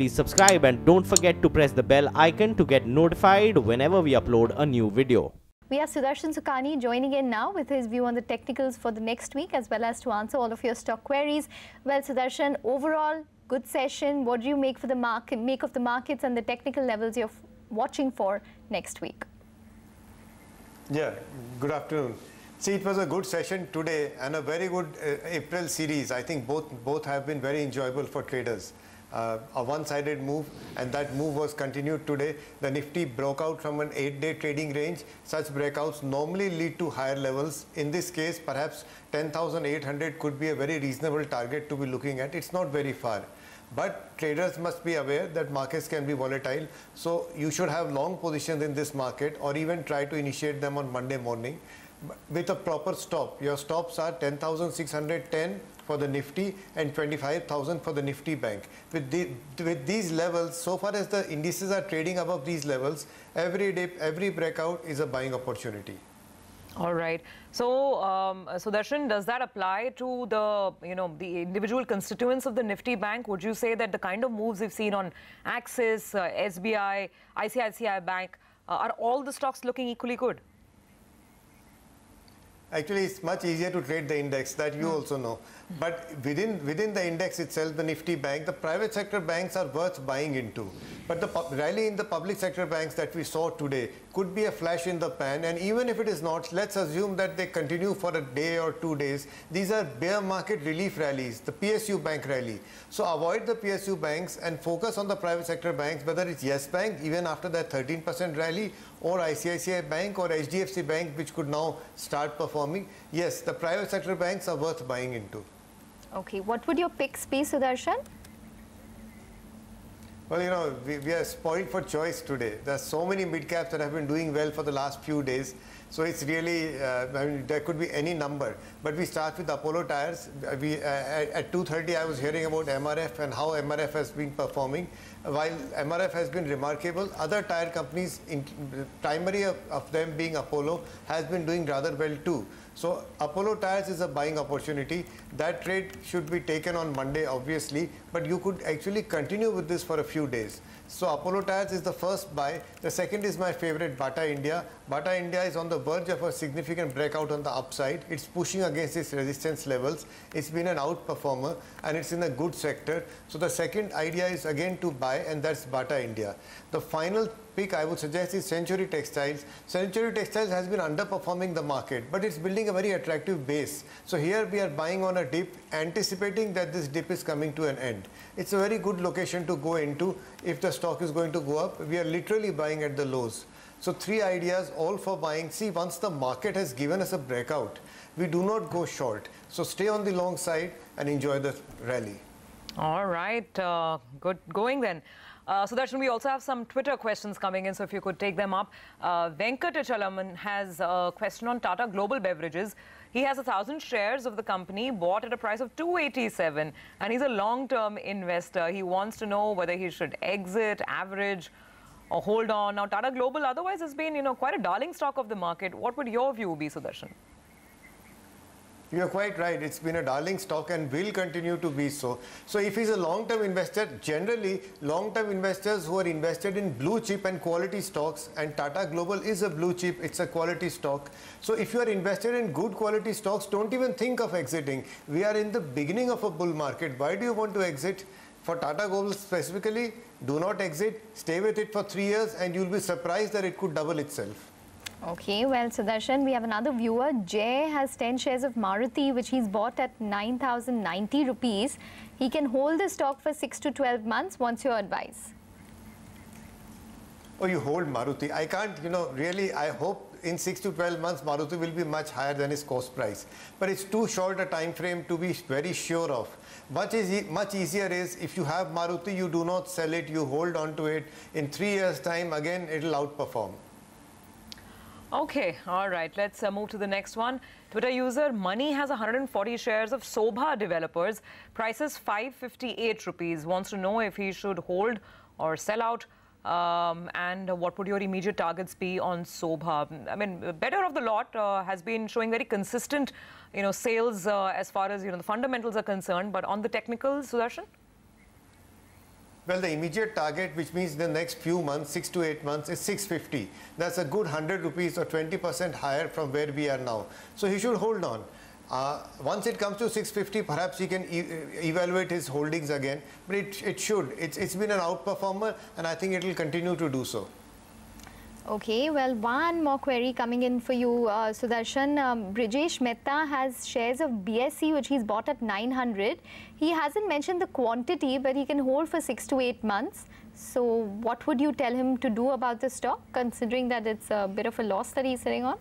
please subscribe and don't forget to press the bell icon to get notified whenever we upload a new video. We have Sudarshan Sukhani joining in now with his view on the technicals for the next week, as well as to answer all of your stock queries. Well, Sudarshan, overall good session. What do you make of the markets and the technical levels you're watching for next week? Yeah, good afternoon. See, it was a good session today and a very good April series. I think both have been very enjoyable for traders. A one-sided move, and that move was continued today. The Nifty broke out from an 8-day trading range. Such breakouts normally lead to higher levels. In this case, perhaps 10,800 could be a very reasonable target to be looking at. It's not very far. But traders must be aware that markets can be volatile. So you should have long positions in this market, or even try to initiate them on Monday morning with a proper stop. Your stops are 10,610 for the Nifty and 25,000 for the Nifty Bank. With these levels, so far as the indices are trading above these levels, every day, every breakout is a buying opportunity. All right. So, Sudarshan, does that apply to the individual constituents of the Nifty Bank? Would you say that the kind of moves we've seen on Axis, SBI, ICICI Bank, are all the stocks looking equally good? Actually, it's much easier to trade the index, that you also know. But within the index itself, the Nifty Bank, the private sector banks are worth buying into. But the rally in the public sector banks that we saw today could be a flash in the pan. And even if it is not, let's assume that they continue for a day or 2 days. These are bear market relief rallies, the PSU bank rally. So avoid the PSU banks and focus on the private sector banks, whether it's Yes Bank, even after that 13% rally, or ICICI Bank or HDFC Bank, which could now start performing. Yes, the private sector banks are worth buying into. Okay, what would your picks be, Sudarshan? Well, you know, we are spoiled for choice today. There are so many mid-caps that have been doing well for the last few days. So it's really, I mean, there could be any number. But we start with Apollo Tyres. At 2:30, I was hearing about MRF and how MRF has been performing. While MRF has been remarkable, other tire companies, primary of them being Apollo, has been doing rather well too. So Apollo Tyres is a buying opportunity. That trade should be taken on Monday, obviously, but you could actually continue with this for a few days. So Apollo Tyres is the first buy. The second is my favorite, Bata India. Bata India is on the verge of a significant breakout on the upside. It's pushing against its resistance levels. It's been an outperformer and it's in a good sector. So the second idea is again to buy, and that's Bata India. The final pick I would suggest is Century Textiles. Century Textiles has been underperforming the market, but it's building a very attractive base. So here we are buying on a dip, anticipating that this dip is coming to an end. It's a very good location to go into if the stock is going to go up. We are literally buying at the lows. So three ideas, all for buying. See, once the market has given us a breakout, we do not go short. So stay on the long side and enjoy the rally. All right. Good going then. Sudarshan, we also have some Twitter questions coming in, so if you could take them up. Venkatachalaman has a question on Tata Global Beverages. He has 1,000 shares of the company, bought at a price of 287, and he's a long-term investor. He wants to know whether he should exit, average, or hold on. Now, Tata Global otherwise has been, quite a darling stock of the market. What would your view be, Sudarshan? You're quite right. It's been a darling stock and will continue to be so. So if he's a long-term investor, generally long-term investors who are invested in blue chip and quality stocks, and Tata Global is a blue chip, it's a quality stock. So if you are invested in good quality stocks, don't even think of exiting. We are in the beginning of a bull market. Why do you want to exit? For Tata Global specifically, do not exit. Stay with it for 3 years and you'll be surprised that it could double itself. Okay, well, Sudarshan, we have another viewer. Jay has 10 shares of Maruti, which he's bought at 9,090 rupees. He can hold the stock for 6 to 12 months. What's your advice? Oh, you hold Maruti. I can't, really, I hope in 6 to 12 months, Maruti will be much higher than its cost price. But it's too short a time frame to be very sure of. Much easier is, if you have Maruti, you do not sell it, you hold on to it. In 3 years' time, again, it'll outperform. Okay, all right. Let's move to the next one. Twitter user Money has 140 shares of Sobha Developers. Price is 558 rupees. Wants to know if he should hold or sell out. And what would your immediate targets be on Sobha? I mean, better of the lot has been showing very consistent, sales as far as, the fundamentals are concerned. But on the technicals, Sudarshan? Well, the immediate target, which means the next few months, 6 to 8 months, is 650. That's a good 100 rupees or 20% higher from where we are now. So he should hold on. Once it comes to 650, perhaps he can evaluate his holdings again. But it should. It's been an outperformer, and I think it will continue to do so. Okay, well, one more query coming in for you, Sudarshan. Brijesh Mehta has shares of BSE, which he's bought at 900. He hasn't mentioned the quantity, but he can hold for 6 to 8 months. So what would you tell him to do about the stock, considering that it's a bit of a loss that he's sitting on?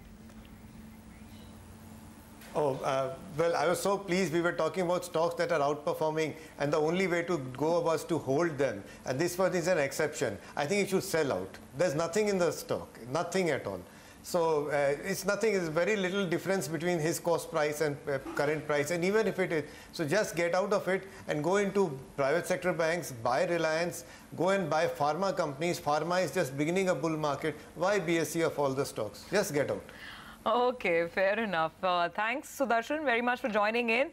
Well, I was so pleased. We were talking about stocks that are outperforming, and the only way to go was to hold them. And this one is an exception. I think it should sell out. There's nothing in the stock, nothing at all. So it's nothing. It's very little difference between his cost price and current price. And even if it is, so just get out of it and go into private sector banks, buy Reliance, go and buy pharma companies. Pharma is just beginning a bull market. Why BSE of all the stocks? Just get out. Okay, fair enough. Thanks, Sudarshan, very much for joining in.